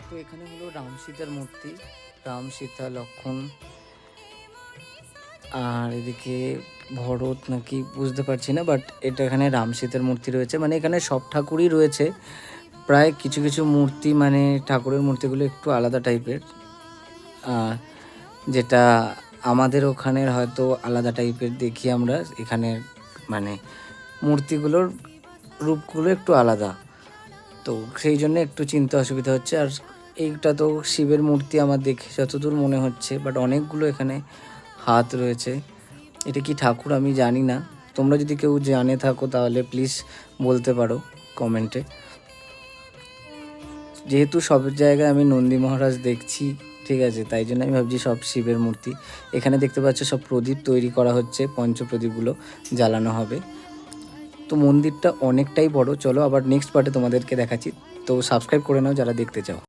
তো এখানে হলো রাম সীতার মূর্তি, রাম সীতা লক্ষ্মণ, আর এদিকে ভরত নাকি বুঝতে পারছি না, বাট এটা এখানে রাম সীতার মূর্তি রয়েছে। মানে এখানে সব ঠাকুরই রয়েছে, প্রায় কিছু কিছু মূর্তি মানে ঠাকুরের মূর্তিগুলো একটু আলাদা টাইপের, যেটা আমাদের ওখানের হয়তো আলাদা টাইপের দেখি আমরা, এখানে মানে মূর্তিগুলোর রূপগুলো একটু আলাদা, তো সেই জন্য একটু চিনতে অসুবিধা হচ্ছে। আর এইটা তো শিবের মূর্তি আমার দেখে যতদূর মনে হচ্ছে, বাট অনেকগুলো এখানে হাত রয়েছে। এটা কি ঠাকুর আমি জানি না, তোমরা যদি কেউ জানে থাকো তাহলে প্লিজ বলতে পারো কমেন্টে। যেহেতু সব জায়গায় আমি নন্দী মহারাজ দেখছি, ঠিক আছে, তাই জন্য আমি ভাবছি সব শিবের মূর্তি। এখানে দেখতে পাচ্ছ সব প্রদীপ তৈরি করা হচ্ছে, পঞ্চপ্রদীপগুলো জ্বালানো হবে। তো মন্দিরটা অনেকটাই বড়। চলো আবার নেক্সট পার্টে তোমাদেরকে দেখাচ্ছি, তো সাবস্ক্রাইব করে নাও যারা দেখতে চাও।